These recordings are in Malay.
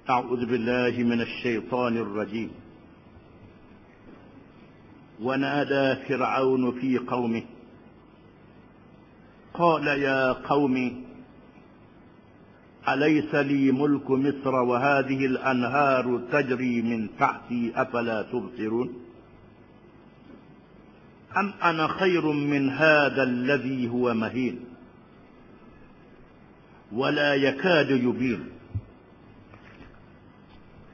أعوذ بالله من الشيطان الرجيم. ونادى فرعون في قومه قال يا قوم أليس لي ملك مصر وهذه الأنهار تجري من تحتي أفلا تبصرون أم أنا خير من هذا الذي هو مهين ولا يكاد يبين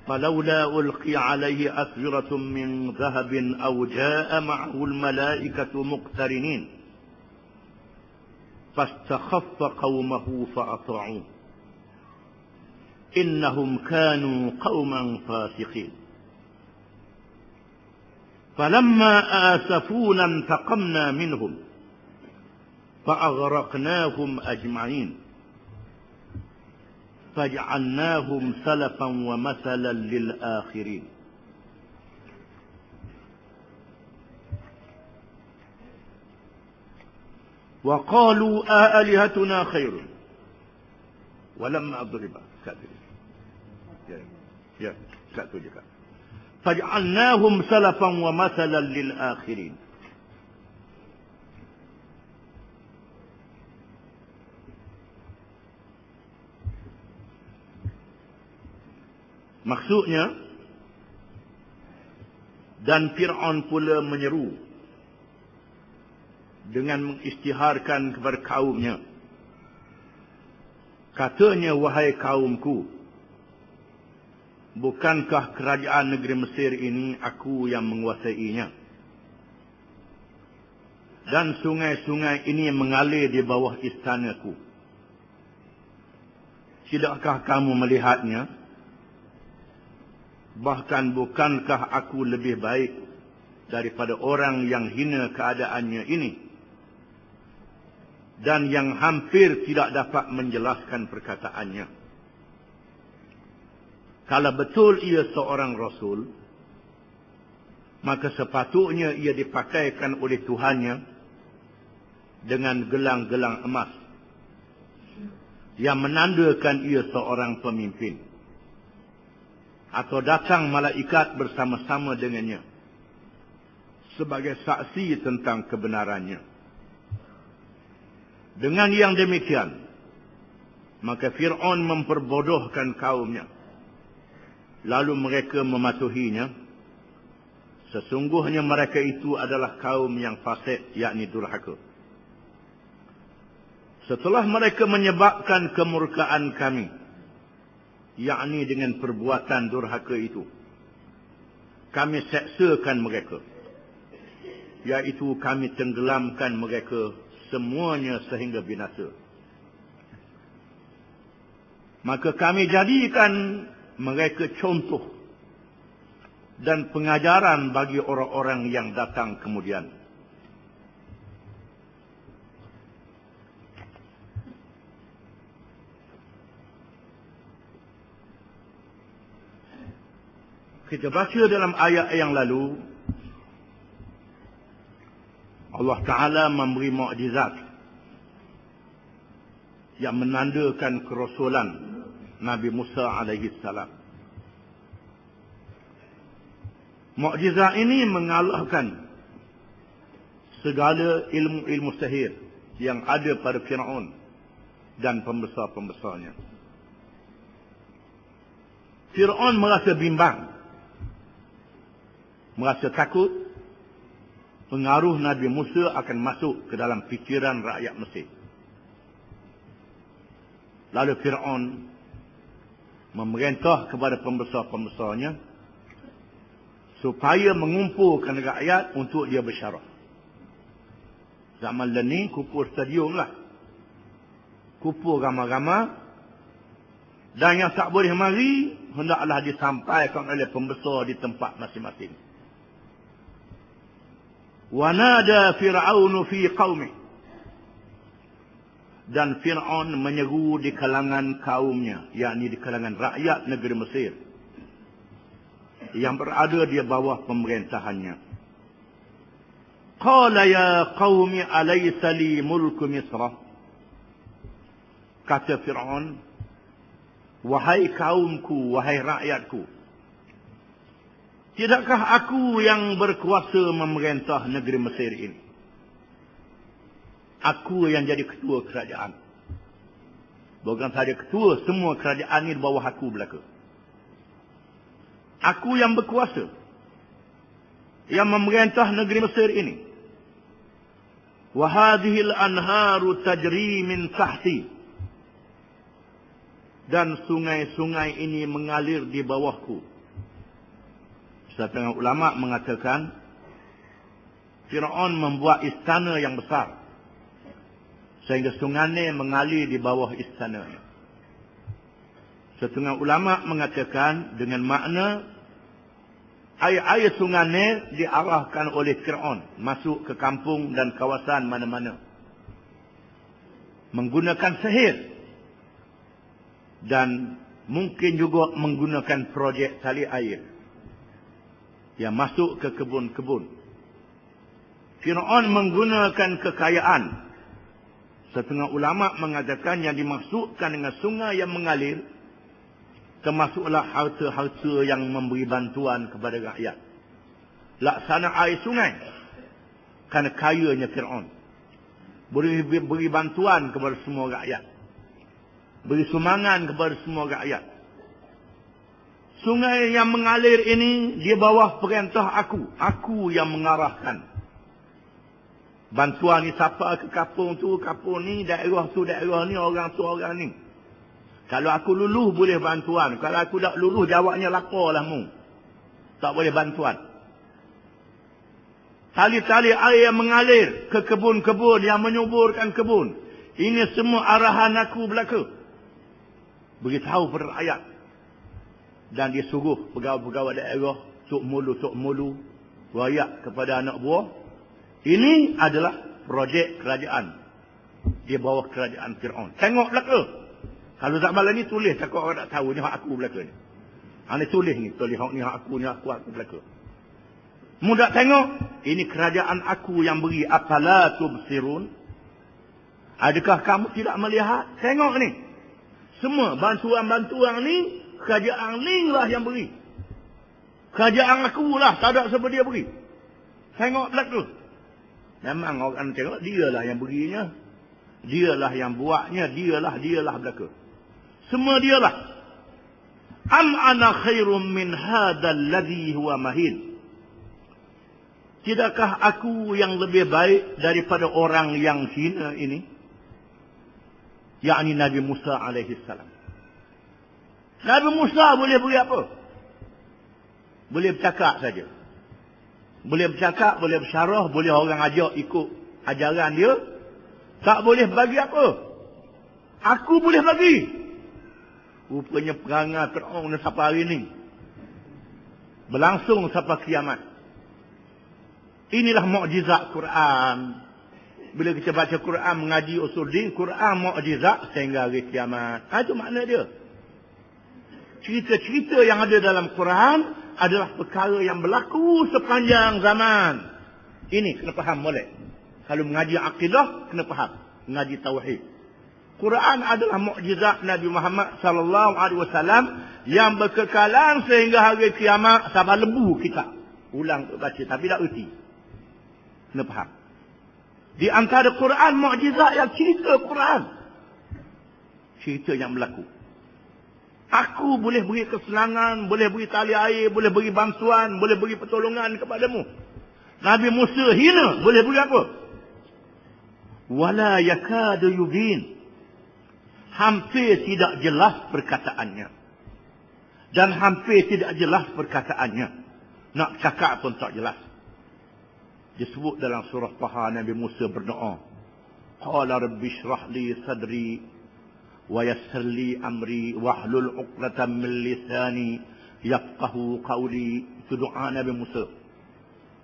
فلولا ألقي عليه أسورة من ذهب أو جاء معه الملائكة مقترنين فاستخف قومه فأطاعوه إنهم كانوا قوما فاسقين فلما آسفونا انتقمنا منهم فأغرقناهم أجمعين فجعلناهم سلفا ومثلا للآخرين. وقالوا آلهتنا خير ولما أضرب فجعلناهم سلفا ومثلا للآخرين. Maksudnya, dan Fir'aun pula menyeru dengan mengisytiharkan kepada kaumnya. Katanya, wahai kaumku, bukankah kerajaan negeri Mesir ini aku yang menguasainya? Dan sungai-sungai ini mengalir di bawah istanaku. Tidakkah kamu melihatnya? Bahkan bukankah aku lebih baik daripada orang yang hina keadaannya ini dan yang hampir tidak dapat menjelaskan perkataannya? Kalau betul ia seorang Rasul, maka sepatutnya ia dipakaikan oleh Tuhannya dengan gelang-gelang emas yang menandakan ia seorang pemimpin. Atau datang malaikat bersama-sama dengannya sebagai saksi tentang kebenarannya. Dengan yang demikian, maka Fir'aun memperbodohkan kaumnya. Lalu mereka mematuhinya. Sesungguhnya mereka itu adalah kaum yang fasik, yakni durhaka. Setelah mereka menyebabkan kemurkaan kami, yakni dengan perbuatan durhaka itu, kami seksakan mereka, iaitu kami tenggelamkan mereka semuanya sehingga binasa. Maka kami jadikan mereka contoh dan pengajaran bagi orang-orang yang datang kemudian. Kita baca dalam ayat yang lalu, Allah Ta'ala memberi mukjizat yang menandakan kerasulan Nabi Musa alaihi salam. Mukjizat ini mengalahkan segala ilmu-ilmu sihir yang ada pada Fir'aun dan pembesar-pembesarnya. Fir'aun merasa bimbang, merasa takut pengaruh Nabi Musa akan masuk ke dalam fikiran rakyat Mesir. Lalu Fir'aun memerintah kepada pembesar-pembesarnya supaya mengumpulkan rakyat untuk dia bersyarah. Zaman ni kumpul stadium lah. Kumpul ramai-ramai. Dan yang tak boleh mari, hendaklah disampaikan oleh pembesar di tempat masing-masing. Wanada Fir'aun fi qaumih. Dan Fir'aun menyeru di kalangan kaumnya, yakni di kalangan rakyat negeri Mesir yang berada di bawah pemerintahannya. Qala ya qaumi alaysa li mulku Misr. Kata Fir'aun, wahai kaumku, wahai rakyatku, tidakkah aku yang berkuasa memerintah negeri Mesir ini? Aku yang jadi ketua kerajaan. Bukan saja ketua, semua kerajaan ini di bawah aku belaka. Aku yang berkuasa, yang memerintah negeri Mesir ini. Wa hadhil anharu tajri min tahti. Dan sungai-sungai ini mengalir di bawahku. Setengah ulama mengatakan Firaun membuat istana yang besar sehingga sungai mengalir di bawah istana. Setengah ulama mengatakan dengan makna air-air sungai diarahkan oleh Firaun masuk ke kampung dan kawasan mana-mana menggunakan sihir dan mungkin juga menggunakan projek tali air yang masuk ke kebun-kebun. Firaun menggunakan kekayaan. Setengah ulama mengatakan yang dimaksudkan dengan sungai yang mengalir termasuklah harta-harta yang memberi bantuan kepada rakyat. Laksana air sungai kerana kayanya Firaun. Beri bantuan kepada semua rakyat. Beri sumbangan kepada semua rakyat. Sungai yang mengalir ini di bawah perintah aku. Aku yang mengarahkan. Bantuan ni siapa ke kapung tu, kapung ni, daerah tu, daerah ni, orang tu, orang ni. Kalau aku luluh boleh bantuan. Kalau aku tak luluh jawabnya laporlah mu. Tak boleh bantuan. Tali-tali air yang mengalir ke kebun-kebun yang menyuburkan kebun. Ini semua arahan aku belaka. Beritahu pada rakyat. Dan dia suruh pegawai-pegawai daerah, Tok Mulu, rakyat kepada anak buah. Ini adalah projek kerajaan di bawah kerajaan Firaun. Tengok belaka. Kalau tak malam ni tulis, takut orang tak tahu ni hak aku belaka ni. Ini tulis ni, tulis hak ni hak aku, ni aku belaka. Mudah tengok, ini kerajaan aku yang beri. Afala tubsirun? Adakah kamu tidak melihat? Tengok ni. Semua bantuan-bantuan ni, kerajaan ni lah yang beri. Kerajaan aku lah, tak ada siapa dia beri. Tengok belaka. Memang orang tengok, dialah yang berinya. Dialah yang buatnya. Dialah belaka. Semua dialah. Am ana khairum min hadal ladhi huwa mahin. Tidakkah aku yang lebih baik daripada orang yang hina ini? Yakni Nabi Musa alaihissalam. Nabi Musa boleh beri apa? Boleh bercakap saja. Boleh bercakap, boleh bersyarah, boleh orang ajak ikut ajaran dia. Tak boleh bagi apa? Aku boleh bagi. Rupanya perangai Firaun sampai hari ini. Berlangsung sampai kiamat. Inilah mukjizat Quran. Bila kita baca Quran, mengaji usul din, Quran mukjizat sehingga hari kiamat. Itu makna dia. Cerita-cerita yang ada dalam Quran adalah perkara yang berlaku sepanjang zaman. Ini kena faham boleh. Kalau mengaji akidah, kena faham. Mengaji tauhid. Quran adalah mukjizat Nabi Muhammad sallallahu alaihi wasallam yang berkekalan sehingga hari kiamat sampai lembu kita. Ulang baca tapi tak erti. Kena faham. Di antara Quran mukjizat yang cerita Quran. Cerita yang berlaku. Aku boleh beri kesenangan, boleh beri tali air, boleh beri bantuan, boleh beri pertolongan kepadamu. Nabi Musa hina, boleh beri apa? Wala yakadu yubin. Hampir tidak jelas perkataannya. Dan hampir tidak jelas perkataannya. Nak cakap pun tak jelas. Disebut dalam surah Taha, Nabi Musa berdoa. Qala rabbi shrah li sadri wa yassir li amri wahlul 'uqdatam min lisani yafqahu qawli. Itu doa Nabi Musa.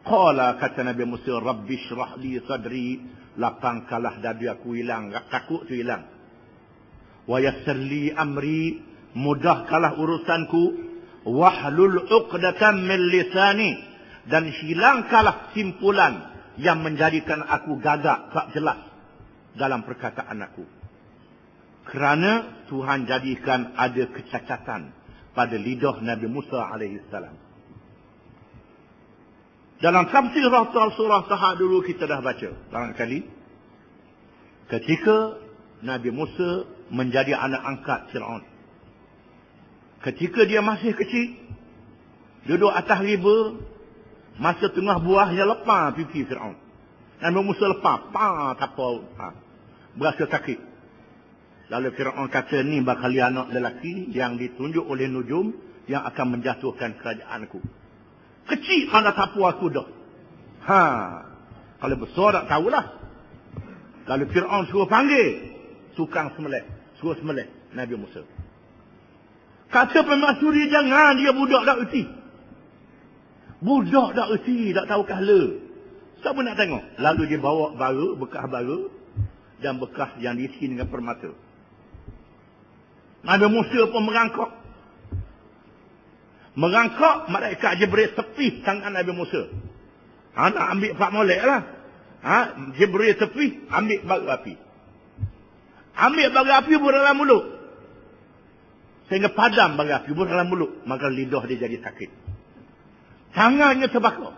Qala, kata Nabi Musa, rabbi shrah li sadri, lapangkanlah dada aku hilang, takut tu hilang. Wa yassir li amri, mudahkanlah urusanku. Wahlul 'uqdatam min lisani, dan hilangkanlah simpulan yang menjadikan aku gagak tak jelas dalam perkataan aku. Kerana Tuhan jadikan ada kecacatan pada lidah Nabi Musa alaihissalam. Dalam tafsir surah Taha dulu kita dah baca barangkali. Ketika Nabi Musa menjadi anak angkat Fir'aun. Ketika dia masih kecil, duduk atas riba, masa tengah buahnya lepas pipi Fir'aun. Nabi Musa lepas, tapau, berasa sakit. Lalu Fir'aun kata, ni bakal anak lelaki yang ditunjuk oleh nujum yang akan menjatuhkan kerajaanku. Kecil anda tapu aku dah. Kalau besar tak tahulah. Lalu Fir'aun suruh panggil tukang sembelih, suruh sembelih Nabi Musa. Kata pemasuri, jangan, dia budak tak erti. Budak tak erti, tak tahu kahla. Siapa nak tengok? Lalu dia bawa bara, bekas bara dan bekas yang diisi dengan permata. Nabi Musa pun merangkak. Malaikat Jibril tepi tangan Nabi Musa. Nak ambil Pak Molek lah. Jibril tepi, ambil bara api. Ambil bara api dalam mulut. Sehingga padam bara api dalam mulut. Maka lidah dia jadi sakit. Tangannya terbakar.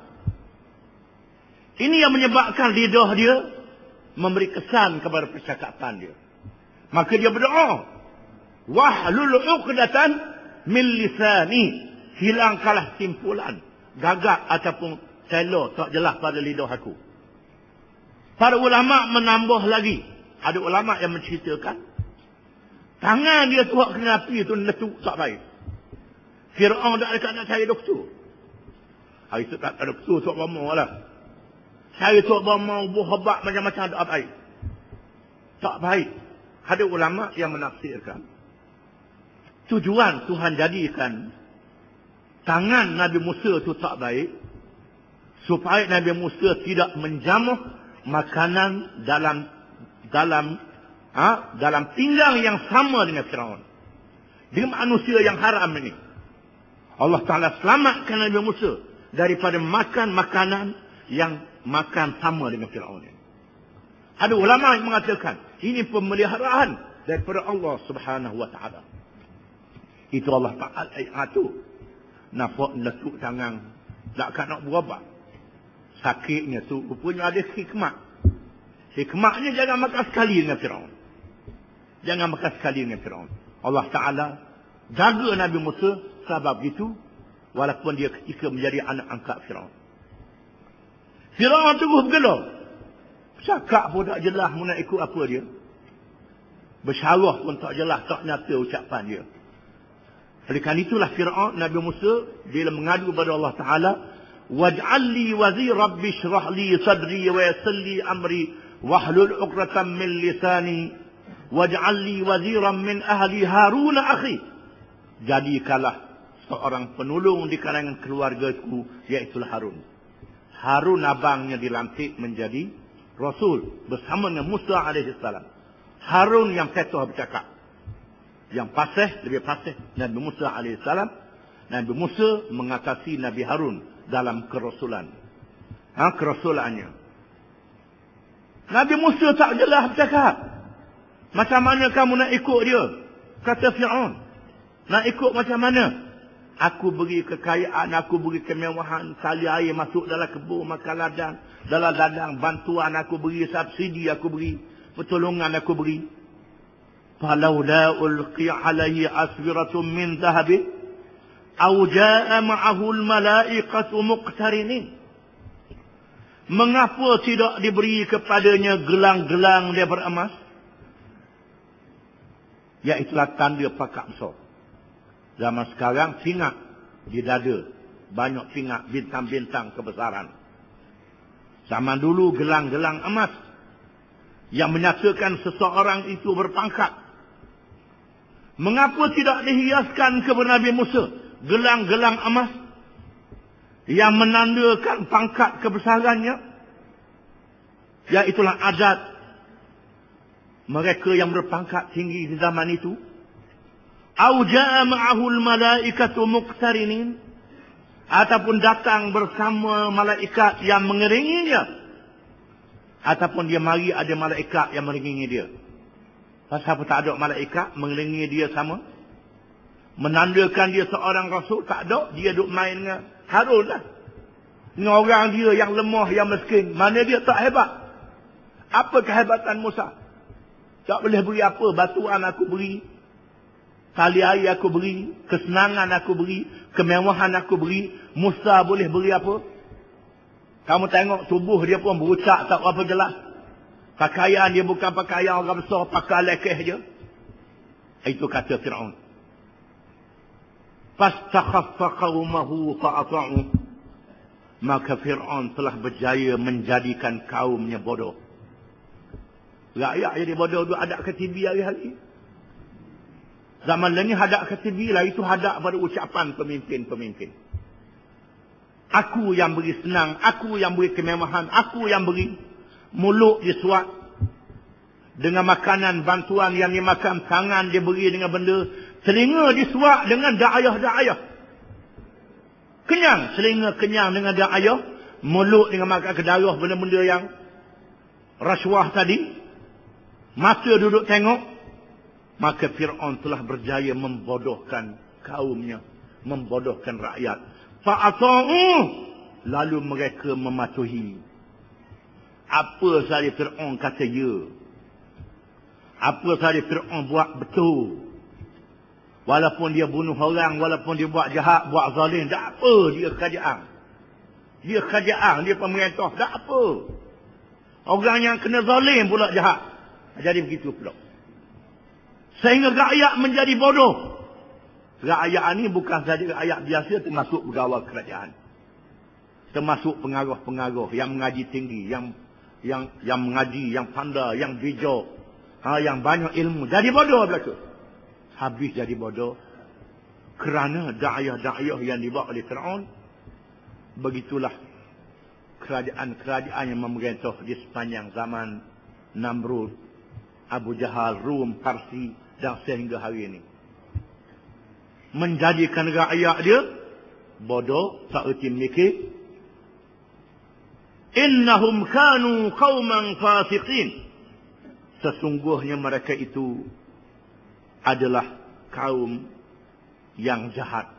Ini yang menyebabkan lidah dia memberi kesan kepada percakapan dia. Maka dia berdoa. Wahlul 'uqdatan min lisani. Hilangkanlah simpulan, gagak ataupun selo tak jelas pada lidah aku. Para ulama menambah lagi. Ada ulama yang menceritakan tangan dia tuak kena api itu letup tak baik. Fir'aun tak dekat nak cari doktor. Hari itu tak ada doktor tuak bama lah. Cari tuak bama, buah hebat macam-macam tak baik. Tak baik. Ada ulama yang menafsirkan tujuan Tuhan jadikan tangan Nabi Musa itu tak baik supaya Nabi Musa tidak menjamuh makanan dalam pinggang yang sama dengan Firaun. Dengan manusia yang haram ini. Allah Ta'ala selamatkan Nabi Musa daripada makan makanan yang makan sama dengan Firaun. Ada ulama yang mengatakan ini pemeliharaan daripada Allah Subhanahu Wa Ta'ala. Itu Allah Ta'ala atur. Nampak letup tangan. Takkan nak berubat. Sakitnya tu rupanya ada hikmat. Hikmatnya jangan makan sekali dengan Firaun. Jangan makan sekali dengan Firaun. Allah Ta'ala jaga Nabi Musa sebab itu. Walaupun dia ketika menjadi anak angkat Firaun. Firaun terus bergelar. Cakap pun tak jelas nak ikut apa dia. Bersyarah pun tak jelas, tak nyata ucapan dia. Oleh kerana itulah Fir'aun, Nabi Musa bila mengadu kepada Allah Ta'ala, waj'al li wazir rabbi syrah li sadri wa yassir li amri wahlul 'uqdatam min lisani waj'al li waziran min ahli Harun akhi. Jadikanlah seorang penolong di kalangan keluargaku, iaitu Harun. Harun abangnya dilantik menjadi Rasul bersama dengan Musa alaihissalam. Harun yang fetah bercakap. Yang fasih, lebih fasih Nabi Musa alaihissalam. Nabi Musa mengatasi Nabi Harun dalam kerasulan. Kerasulannya. Nabi Musa tak jelas bercakap. Macam mana kamu nak ikut dia? Kata Fir'aun. Nak ikut macam mana? Aku beri kekayaan, aku beri kemewahan, tali air masuk dalam kebun, makan ladang, dalam ladang, bantuan aku beri, subsidi aku beri, pertolongan aku beri. فَلَوْلَا أُلْقِيَ عَلَيْهِ أَسْوِرَةٌ مِّن ذَهَبٍ أَوْ جَاءَ مَعَهُ الْمَلَائِكَةُ مُقْتَرِنِينَ. Mengapa tidak diberi kepadanya gelang-gelang daripada emas? Iaitulah tanda pakak besar. Zaman sekarang pingat di dada. Banyak pingat bintang-bintang kebesaran. Zaman dulu gelang-gelang emas yang menyatakan seseorang itu berpangkat. Mengapa tidak dihiaskan kepada Nabi Musa gelang-gelang emas yang menandakan pangkat kebesarannya? Iaitulah adat mereka yang berpangkat tinggi di zaman itu. Au jaa ma'ahul malaikatu muqtarinin, ataupun datang bersama malaikat yang mengiringinya, ataupun dia mari ada malaikat yang mengiringi dia. Pasal apa tak ada malaikat mengelilingi dia sama? Menandakan dia seorang rasul, tak ada. Dia duk main dengan Harun lah. Dengan orang dia yang lemah, yang miskin. Mana dia tak hebat? Apa kehebatan Musa? Tak boleh beri apa? Batuan aku beri. Tali air aku beri. Kesenangan aku beri. Kemewahan aku beri. Musa boleh beri apa? Kamu tengok tubuh dia pun berucak tak apa jelas. Pakaian dia bukan pakaian orang besar. Pakai lekeh je. Itu kata Fir'aun. Fastakhaffa qawmahu fa'ata'u. Maka Fir'aun telah berjaya menjadikan kaumnya bodoh. Rakyat jadi bodoh tu hadap ke TV hari-hari. Zaman ini hadap ke TV lah. Itu hadap pada ucapan pemimpin-pemimpin. Aku yang beri senang. Aku yang beri kemewahan. Aku yang beri. Mulut disuap. Dengan makanan bantuan yang dimakan. Tangan dia beri dengan benda. Telinga disuap dengan da'ayah-da'ayah. Kenyang. Telinga kenyang dengan da'ayah. Mulut dengan makan kedarah. Benda-benda yang rasuah tadi. Mata duduk tengok. Maka Fir'aun telah berjaya membodohkan kaumnya. Membodohkan rakyat. Fa'ata'u. Lalu mereka mematuhi. Apa sahaja Fir'aun kata ya. Apa sahaja Fir'aun buat betul. Walaupun dia bunuh orang. Walaupun dia buat jahat. Buat zalim. Tak apa dia kerajaan. Dia kerajaan. Dia pemerintah. Tak apa. Orang yang kena zalim pula jahat. Jadi begitu pula. Sehingga rakyat menjadi bodoh. Rakyat ini bukan saja rakyat biasa, termasuk pegawai kerajaan. Termasuk pengaruh-pengaruh yang mengaji tinggi, yang mengaji, yang pandai, yang bijak, yang banyak ilmu. Jadi bodoh belaka. Habis jadi bodoh. Kerana da'ayah-da'ayah yang dibawa oleh Fir'aun. Begitulah kerajaan-kerajaan yang memerintah di sepanjang zaman Namrud, Abu Jahal, Rum, Parsi dan sehingga hari ini. Menjadikan rakyat dia bodoh, tak erti mikir. Innahum kanu qauman fasiqin. Sesungguhnya mereka itu adalah kaum yang jahat.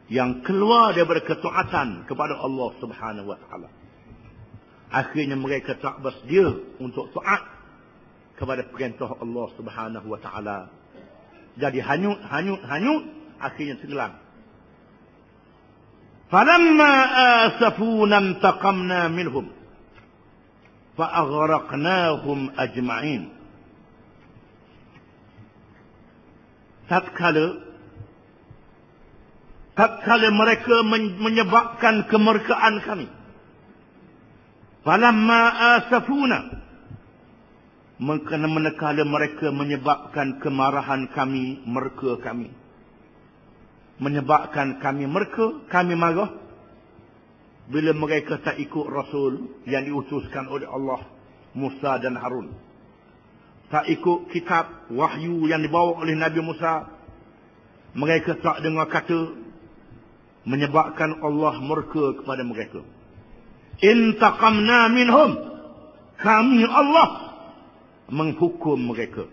Yang keluar daripada ketaatan kepada Allah Subhanahu wa taala. Akhirnya mereka tak bersedia untuk taat kepada perintah Allah Subhanahu wa taala. Jadi hanyut, akhirnya tenggelam. Falamma asafuna intaqamna minhum fa'aghraqnahum ajma'in. Tatkala mereka menyebabkan kemurkaan kami. Falamma asafuna, manakala mereka menyebabkan kemarahan kami, murka kami. Menyebabkan kami murka, kami marah. Bila mereka tak ikut Rasul yang diutuskan oleh Allah, Musa dan Harun. Tak ikut kitab wahyu yang dibawa oleh Nabi Musa. Mereka tak dengar kata. Menyebabkan Allah murka kepada mereka. Intaqamna minhum. Kami Allah menghukum mereka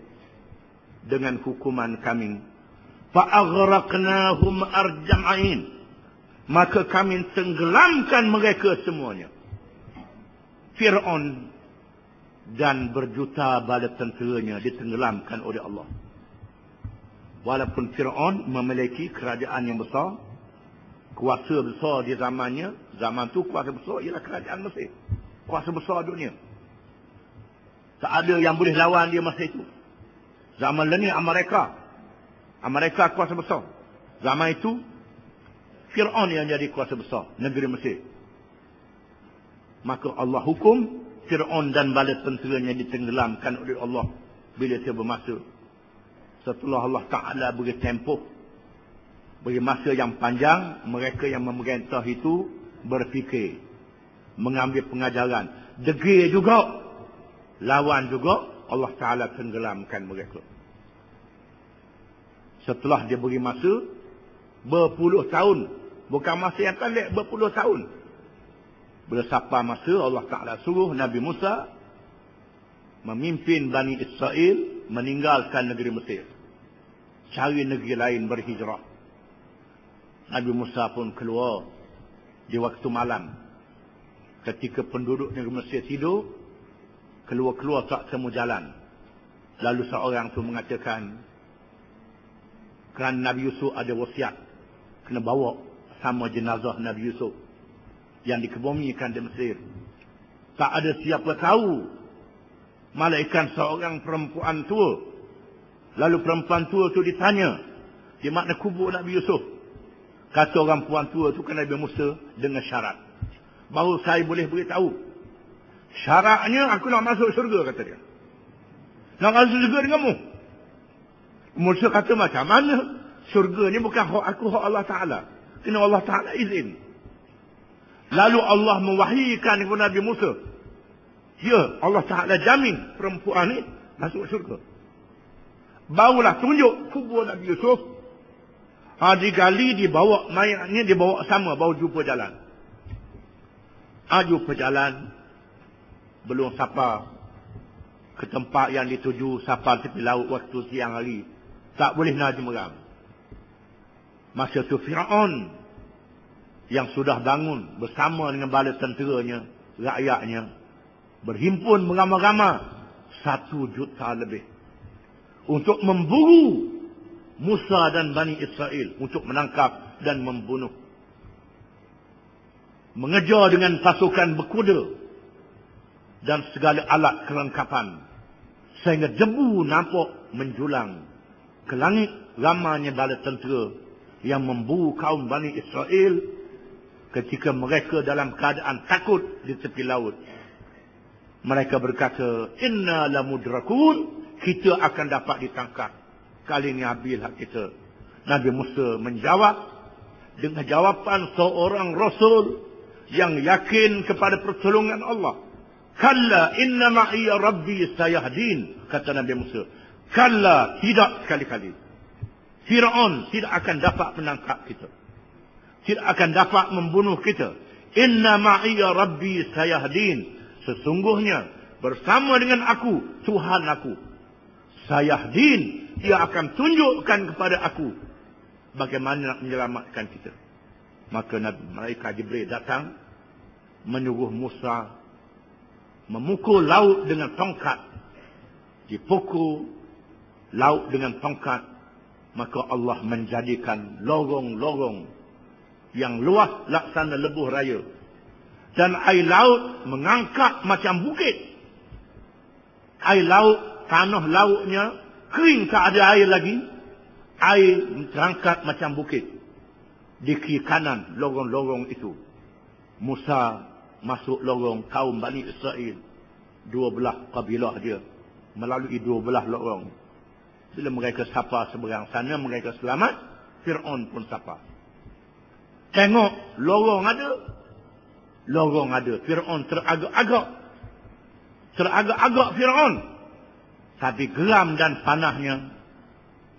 dengan hukuman kami. Fa'aghraqnahum arjam'ain. Maka kami tenggelamkan mereka semuanya. Fir'aun dan berjuta bala tenteranya ditenggelamkan oleh Allah. Walaupun Fir'aun memiliki kerajaan yang besar, kuasa besar di zamannya. Zaman tu kuasa besar ialah kerajaan Mesir. Kuasa besar dunia. Tak ada yang boleh lawan dia masa itu. Zaman ini Amerika. Amerika kuasa besar. Zaman itu Fir'aun yang jadi kuasa besar negeri Mesir. Maka Allah hukum Fir'aun dan bala tenteranya ditenggelamkan oleh Allah bila dia bermasa. Setelah Allah Ta'ala beri tempoh, beri masa yang panjang, mereka yang memerintah itu berfikir, mengambil pengajaran, degil juga, lawan juga, Allah Ta'ala tenggelamkan mereka. Setelah dia beri masa berpuluh tahun, bukan masa yang pendek, berpuluh tahun. Bila sampai masa Allah Ta'ala suruh Nabi Musa memimpin Bani Israel meninggalkan negeri Mesir, cari negeri lain, berhijrah. Nabi Musa pun keluar di waktu malam. Ketika penduduk negeri Mesir tidur, keluar-keluar tak temu jalan. Lalu seorang tu mengatakan, kerana Nabi Yusuf ada wasiat, kena bawa sama jenazah Nabi Yusuf yang dikebumikan di Mesir. Tak ada siapa tahu, malaikat seorang perempuan tua. Lalu perempuan tua tu ditanya, di mana kubur Nabi Yusuf? Kata orang perempuan tua tu kan Nabi Musa dengan syarat. Baru saya boleh beritahu. Syaratnya aku nak masuk syurga, kata dia. Nak masuk syurga denganmu. Musa kata, macam mana? Syurga ni bukan hak aku, hak Allah Ta'ala. Kena Allah Ta'ala izin. Lalu Allah mewahyikan kepada Nabi Musa. Ya, Allah Ta'ala jamin perempuan ni masuk syurga. Barulah tunjuk kubur Nabi Yusuf. Digali, dibawa mayatnya, dibawa sama, baru jumpa jalan. Jumpa jalan. Belum sampai ke tempat yang dituju, sampai tepi laut waktu siang hari. Tak boleh nak jemeram. Masa tu Fir'aun yang sudah bangun bersama dengan bala tenteranya, rakyatnya, berhimpun beramai-ramai 1 juta lebih untuk memburu Musa dan Bani Israel, untuk menangkap dan membunuh. Mengejar dengan pasukan berkuda dan segala alat kelengkapan, sehingga debu nampak menjulang ke langit. Ramainya bala tentera yang memburu kaum Bani Israel ketika mereka dalam keadaan takut di tepi laut. Mereka berkata, inna lamudrakun, kita akan dapat ditangkap. Kali ini habis hak kita. Nabi Musa menjawab dengan jawapan seorang Rasul yang yakin kepada pertolongan Allah. Kalla inna ma'iya rabbi sayahdin, kata Nabi Musa. Kalla, tidak sekali-kali. Fir'aun tidak akan dapat menangkap kita. Tidak akan dapat membunuh kita. Inna ma'iya rabbi sayahdin. Sesungguhnya bersama dengan aku, Tuhan aku, sayahdin, dia akan tunjukkan kepada aku bagaimana nak menyelamatkan kita. Maka malaikat Jibril datang, menyuruh Musa memukul laut dengan tongkat. Dipukul laut dengan tongkat, maka Allah menjadikan lorong-lorong yang luas laksana lebuh raya. Dan air laut mengangkat macam bukit. Air laut, tanah lautnya kering, tak ada air lagi. Air terangkat macam bukit. Di kiri kanan lorong-lorong itu, Musa masuk lorong kaum Bani Israel. 2 belah kabilah dia, melalui 2 belah lorong. Bila mereka sapa seberang sana, mereka selamat. Fir'aun pun sapa. Tengok, lorong ada. Lorong ada. Fir'aun teragak-agak. Teragak-agak Fir'aun. Tapi geram dan panahnya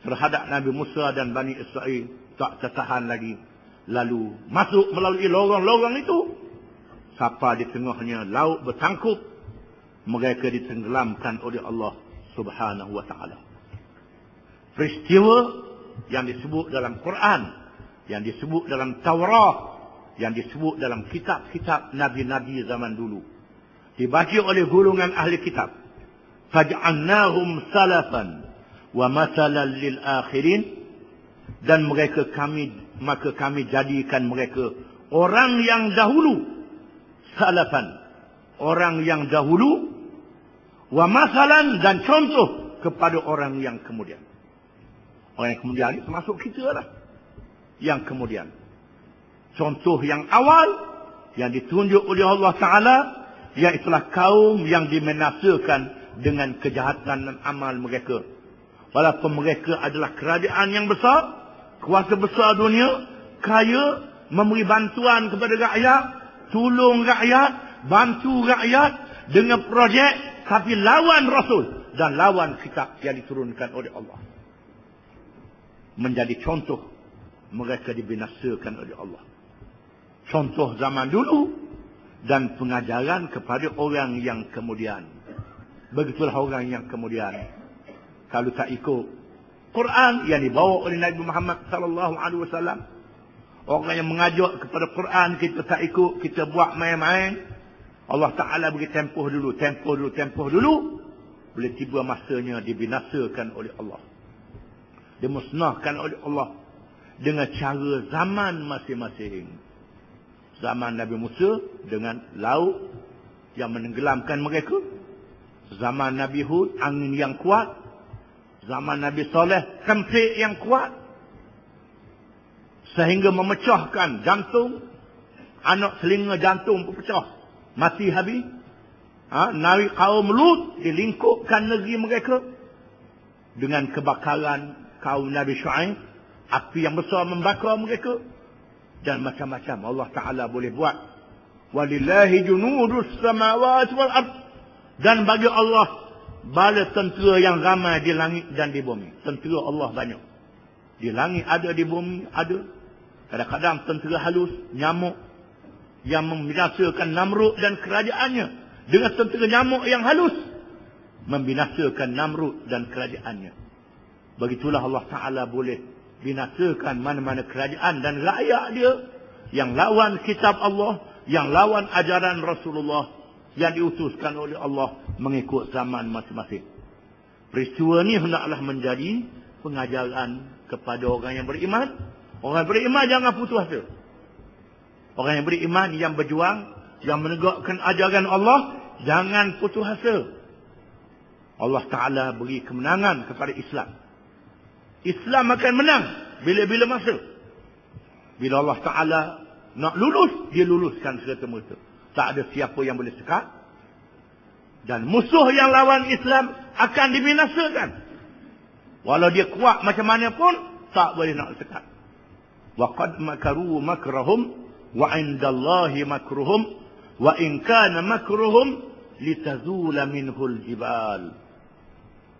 terhadap Nabi Musa dan Bani Israel tak tertahan lagi. Lalu masuk melalui lorong-lorong itu. Sapa di tengahnya laut bertangkup. Mereka ditenggelamkan oleh Allah Subhanahu wa ta'ala. Peristiwa yang disebut dalam Quran, yang disebut dalam Taurat, yang disebut dalam kitab-kitab Nabi-Nabi zaman dulu, dibaca oleh golongan ahli kitab. Faj'alnahum salafan wa masalan lil akhirin, dan maka kami jadikan mereka orang yang dahulu, salafan, orang yang dahulu, wa masalan, dan contoh kepada orang yang kemudian. Orang yang kemudian ini termasuk kita lah. Yang kemudian, contoh yang awal yang ditunjuk oleh Allah Ta'ala, iaitulah kaum yang dimenasakan dengan kejahatan dan amal mereka. Walaupun mereka adalah kerajaan yang besar, kuasa besar dunia, kaya, memberi bantuan kepada rakyat, tolong rakyat, bantu rakyat dengan projek, tapi lawan Rasul dan lawan kitab yang diturunkan oleh Allah. Menjadi contoh, mereka dibinasakan oleh Allah. Contoh zaman dulu dan pengajaran kepada orang yang kemudian. Begitulah orang yang kemudian kalau tak ikut Quran yang dibawa oleh Nabi Muhammad sallallahu alaihi wasallam, orang yang mengajak kepada Quran kita tak ikut, kita buat main-main, Allah Taala bagi tempoh dulu. Boleh tiba masanya dibinasakan oleh Allah, dimusnahkan oleh Allah dengan cara zaman masing-masing. Zaman Nabi Musa dengan laut yang menenggelamkan mereka. Zaman Nabi Hud, angin yang kuat. Zaman Nabi Saleh, kempit yang kuat. Sehingga memecahkan jantung. Anak selinga jantung pun pecah. Mati habis. Nabi kaum Lut, dilingkupkan negeri mereka. Dengan kebakaran kaum Nabi Shu'aib. Api yang besar membakar mereka. Dan macam-macam Allah Ta'ala boleh buat. Walillahi junudus samawati wal ard. Dan bagi Allah bala tentera yang ramai di langit dan di bumi. Tentera Allah banyak. Di langit ada, di bumi ada. Kadang-kadang tentera halus, nyamuk yang membinasakan Namrud dan kerajaannya. Dengan tentera nyamuk yang halus membinasakan Namrud dan kerajaannya. Begitulah Allah Ta'ala boleh binasakan mana-mana kerajaan dan rakyat dia yang lawan kitab Allah, yang lawan ajaran Rasulullah yang diutuskan oleh Allah mengikut zaman masing-masing. Peristiwa ini hendaklah menjadi pengajaran kepada orang yang beriman. Orang yang beriman jangan putus asa. Orang yang beriman yang berjuang, yang menegakkan ajaran Allah, jangan putus asa. Allah Ta'ala beri kemenangan kepada Islam. Islam akan menang bila-bila masa. Bila Allah Ta'ala nak lulus, dia luluskan serta-merta. Tak ada siapa yang boleh sekat. Dan musuh yang lawan Islam akan dibinasakan. Walau dia kuat macam mana pun, tak boleh nak sekat. Wa qad makaru makrahum wa indallahi makruhum wa in kana makruhum litazula minhul jibal.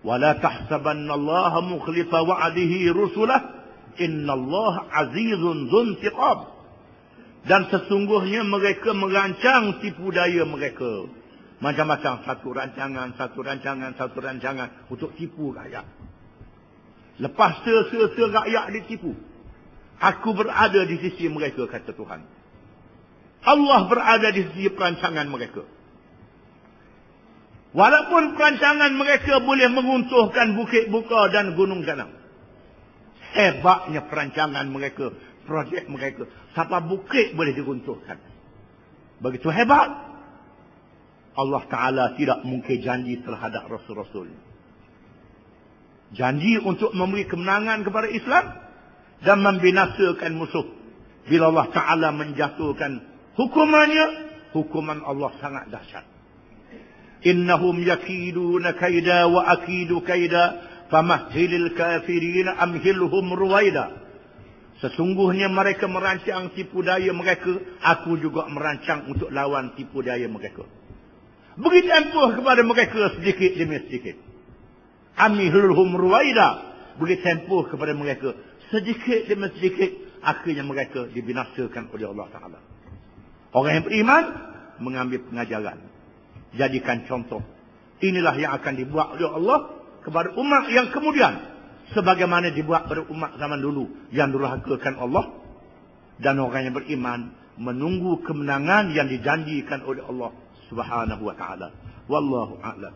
Wa la tahsabanna Allah mukhlifa wa'dihi rusulah innallaha azizun dzuntiqam. Dan sesungguhnya mereka merancang tipu daya mereka. Macam-macam, satu rancangan untuk tipu rakyat. Lepas rakyat ditipu. Aku berada di sisi mereka, kata Tuhan. Allah berada di sisi perancangan mereka. Walaupun perancangan mereka boleh menguntuhkan bukit buka dan gunung ganang. Hebatnya perancangan mereka, projek mereka. Sampai bukit boleh diruntuhkan. Begitu hebat. Allah Ta'ala tidak mungkin janji terhadap Rasul-Rasul. Janji untuk memberi kemenangan kepada Islam dan membinasakan musuh. Bila Allah Ta'ala menjatuhkan hukumannya, hukuman Allah sangat dahsyat. Innahum yakiduna kaida wa akidu kaida famahhilil kafirin amhilhum ruwaida. Sesungguhnya mereka merancang tipu daya mereka, aku juga merancang untuk lawan tipu daya mereka. Beri tempoh kepada mereka sedikit demi sedikit. Amhilhum ruwaida. Beri tempoh kepada mereka sedikit demi sedikit, akhirnya mereka dibinasakan oleh Allah Ta'ala. Orang yang beriman mengambil pengajaran, jadikan contoh. Inilah yang akan dibuat oleh Allah kepada umat yang kemudian, sebagaimana dibuat pada umat zaman dulu yang durhakakan Allah. Dan orang yang beriman menunggu kemenangan yang dijanjikan oleh Allah Subhanahu wa ta'ala. Wallahu a'lam.